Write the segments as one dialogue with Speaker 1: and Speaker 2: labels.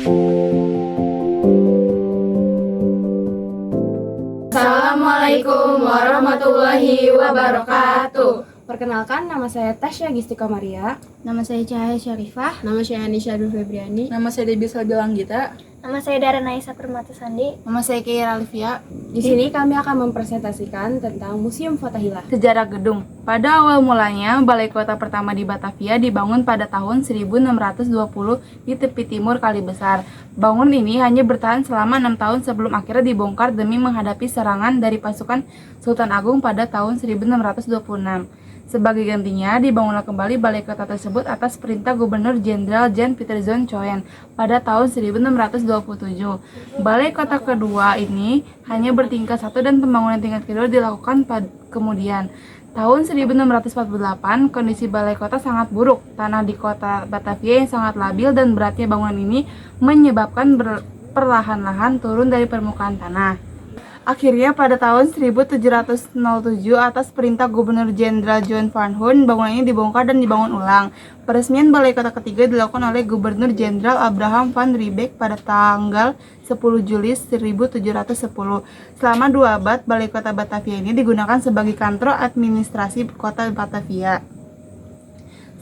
Speaker 1: Assalamualaikum warahmatullahi wabarakatuh.
Speaker 2: Perkenalkan, nama saya Tasya Gistika Maria.
Speaker 3: Nama saya Cahaya Syarifah.
Speaker 1: Nama saya Anisha Dul Febriani.
Speaker 4: Nama saya Debbie Salbilang Gita.
Speaker 3: Nama saya Dara Naisa Permata Sandi.
Speaker 4: Nama saya Keira Alfia.
Speaker 2: Di sini kami akan mempresentasikan tentang Museum Fathahillah.
Speaker 4: Sejarah gedung. Pada awal mulanya, balai kota pertama di Batavia dibangun pada tahun 1620 di tepi timur Kali Besar. Bangunan ini hanya bertahan selama 6 tahun sebelum akhirnya dibongkar demi menghadapi serangan dari pasukan Sultan Agung pada tahun 1626. Sebagai gantinya, dibangunlah kembali balai kota tersebut atas perintah Gubernur Jenderal Jan Pieterszoon Coen pada tahun 1627. Balai kota kedua ini hanya bertingkat satu dan pembangunan tingkat kedua dilakukan kemudian. Tahun 1648, kondisi balai kota sangat buruk. Tanah di kota Batavia yang sangat labil dan beratnya bangunan ini menyebabkan perlahan-lahan turun dari permukaan tanah. Akhirnya pada tahun 1707 atas perintah Gubernur Jenderal John Van Horn, bangunan ini dibongkar dan dibangun ulang. Peresmian balai kota ketiga dilakukan oleh Gubernur Jenderal Abraham van Riebeeck pada tanggal 10 Juli 1710. Selama 2 abad, balai kota Batavia ini digunakan sebagai kantor administrasi kota Batavia.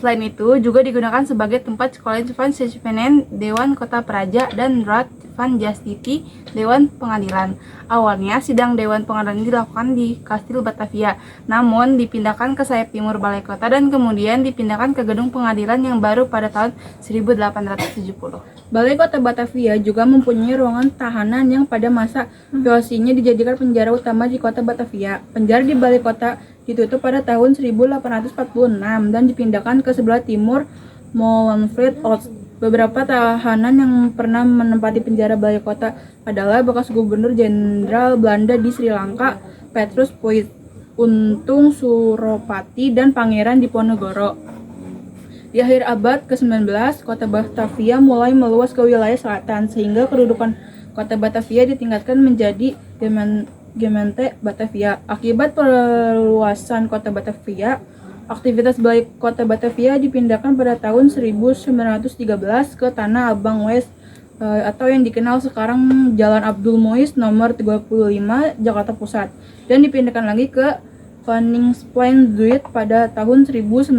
Speaker 4: Selain itu, juga digunakan sebagai tempat sekolah van Scheveningen, Dewan Kota Praja, dan Raad van Justitië, Dewan Pengadilan. Awalnya, sidang Dewan Pengadilan dilakukan di Kastil Batavia, namun dipindahkan ke sayap timur balai kota dan kemudian dipindahkan ke gedung pengadilan yang baru pada tahun 1870.
Speaker 1: Balai Kota Batavia juga mempunyai ruangan tahanan yang pada masa VOC-nya dijadikan penjara utama di Kota Batavia. Penjara di Balai Kota ditutup pada tahun 1846 dan dipindahkan ke sebelah timur Molenvliet Oost. Beberapa tahanan yang pernah menempati penjara Balai Kota adalah bekas Gubernur Jenderal Belanda di Sri Lanka, Petrus Puit, Untung Suropati, dan Pangeran Diponegoro. Di akhir abad ke-19, Kota Batavia mulai meluas ke wilayah selatan, sehingga kedudukan Kota Batavia ditingkatkan menjadi Gemeente Batavia. Akibat perluasan Kota Batavia, aktivitas Balai Kota Batavia dipindahkan pada tahun 1913 ke Tanah Abang West atau yang dikenal sekarang Jalan Abdul Muiz nomor 35 Jakarta Pusat, dan dipindahkan lagi ke Koningsplein-Zuid pada tahun 1919.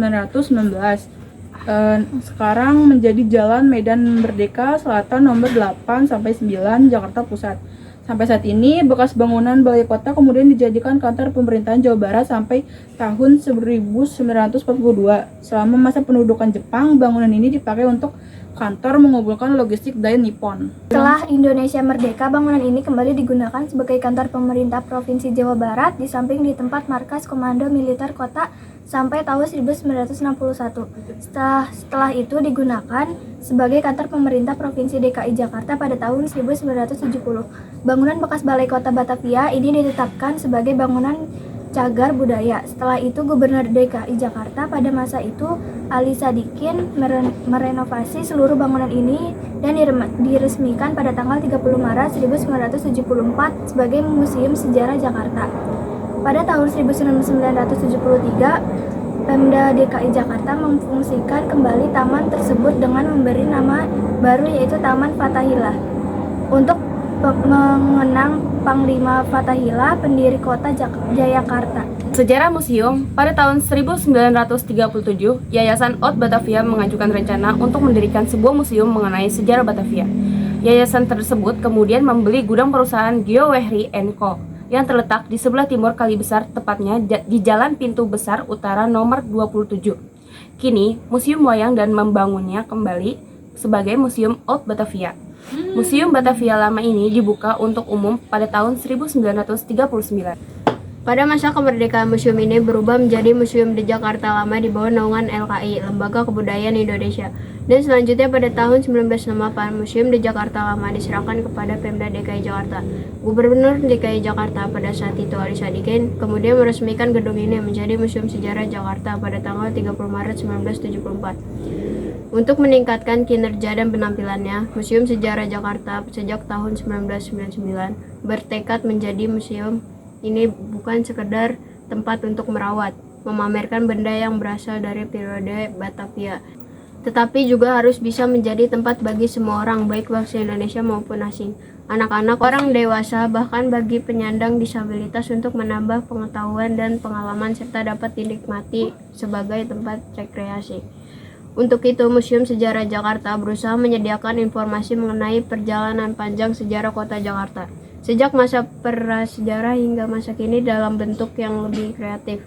Speaker 1: Sekarang menjadi Jalan Medan Merdeka Selatan nomor 8 sampai 9 Jakarta Pusat. Sampai saat ini, bekas bangunan balai kota kemudian dijadikan kantor pemerintahan Jawa Barat sampai tahun 1942. Selama masa pendudukan Jepang, bangunan ini dipakai untuk kantor mengumpulkan logistik dari Nippon.
Speaker 3: Setelah Indonesia merdeka, bangunan ini kembali digunakan sebagai kantor pemerintah Provinsi Jawa Barat di samping di tempat markas Komando Militer Kota sampai tahun 1961. Setelah itu digunakan sebagai kantor pemerintah Provinsi DKI Jakarta pada tahun 1970. Bangunan bekas Balai Kota Batavia ini ditetapkan sebagai bangunan cagar budaya. Setelah itu Gubernur DKI Jakarta pada masa itu Ali Sadikin merenovasi seluruh bangunan ini dan diresmikan pada tanggal 30 Maret 1974 sebagai Museum Sejarah Jakarta. Pada tahun 1973, Pemda DKI Jakarta memfungsikan kembali taman tersebut dengan memberi nama baru yaitu Taman Fathahillah untuk mengenang Panglima Fathahillah, pendiri kota Jayakarta.
Speaker 2: Sejarah museum, pada tahun 1937, Yayasan Oud Batavia mengajukan rencana untuk mendirikan sebuah museum mengenai sejarah Batavia. Yayasan tersebut kemudian membeli gudang perusahaan Geowehry & Co. yang terletak di sebelah timur Kali Besar, tepatnya di Jalan Pintu Besar Utara nomor 27. Kini, museum wayang dan membangunnya kembali sebagai Museum Oud Batavia. Museum Batavia lama ini dibuka untuk umum pada tahun 1939.
Speaker 1: Pada masa kemerdekaan, museum ini berubah menjadi Museum di Jakarta Lama di bawah naungan LKI, Lembaga Kebudayaan Indonesia. Dan selanjutnya pada tahun 1998, Museum di Jakarta Lama diserahkan kepada Pemda DKI Jakarta. Gubernur DKI Jakarta pada saat itu Ali Sadikin kemudian meresmikan gedung ini menjadi Museum Sejarah Jakarta pada tanggal 30 Maret 1974. Untuk meningkatkan kinerja dan penampilannya, Museum Sejarah Jakarta sejak tahun 1999 bertekad menjadi museum ini bukan sekedar tempat untuk merawat, memamerkan benda yang berasal dari periode Batavia,
Speaker 5: tetapi juga harus bisa menjadi tempat bagi semua orang, baik bangsa Indonesia maupun asing, anak-anak, orang dewasa, bahkan bagi penyandang disabilitas untuk menambah pengetahuan dan pengalaman serta dapat dinikmati sebagai tempat rekreasi. Untuk itu, Museum Sejarah Jakarta berusaha menyediakan informasi mengenai perjalanan panjang sejarah kota Jakarta, sejak masa prasejarah hingga masa kini dalam bentuk yang lebih kreatif.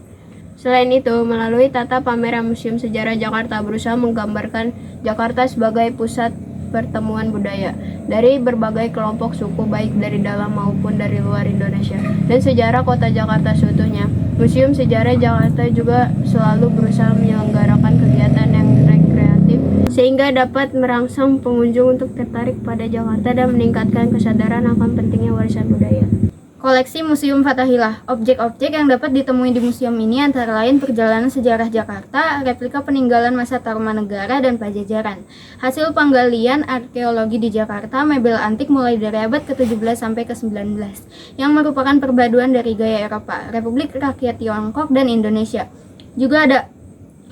Speaker 5: Selain itu, melalui tata pameran Museum Sejarah Jakarta berusaha menggambarkan Jakarta sebagai pusat pertemuan budaya dari berbagai kelompok suku baik dari dalam maupun dari luar Indonesia dan sejarah kota Jakarta seutuhnya. Museum Sejarah Jakarta juga selalu berusaha menyelenggarakan kegiatan yang rekreatif sehingga dapat merangsang pengunjung untuk tertarik pada Jakarta dan meningkatkan kesadaran akan pentingnya warisan budaya. Koleksi Museum Fathahillah. Objek-objek yang dapat ditemui di museum ini antara lain perjalanan sejarah Jakarta, replika peninggalan masa Tarumanegara dan Pajajaran, hasil penggalian arkeologi di Jakarta, mebel antik mulai dari abad ke-17 sampai ke-19, yang merupakan perpaduan dari gaya Eropa, Republik Rakyat Tiongkok, dan Indonesia. Juga ada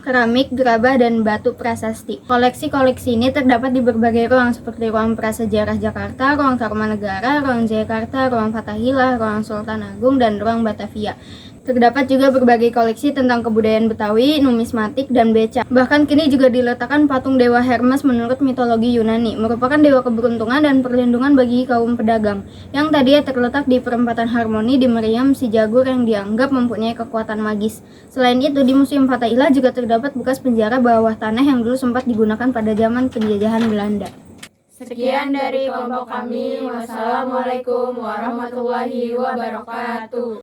Speaker 5: keramik, gerabah, dan batu prasasti. Koleksi-koleksi ini terdapat di berbagai ruang seperti ruang prasejarah Jakarta, ruang Tarumanegara, ruang Jayakarta, ruang Fathahillah, ruang Sultan Agung, dan ruang Batavia. Terdapat juga berbagai koleksi tentang kebudayaan Betawi, numismatik, dan beca. Bahkan kini juga diletakkan patung Dewa Hermes menurut mitologi Yunani, merupakan dewa keberuntungan dan perlindungan bagi kaum pedagang, yang tadinya terletak di perempatan Harmoni di Meriam si Jagur yang dianggap mempunyai kekuatan magis. Selain itu, di Museum Fathahillah juga terdapat bekas penjara bawah tanah yang dulu sempat digunakan pada zaman penjajahan Belanda.
Speaker 2: Sekian dari kelompok kami. Wassalamualaikum warahmatullahi wabarakatuh.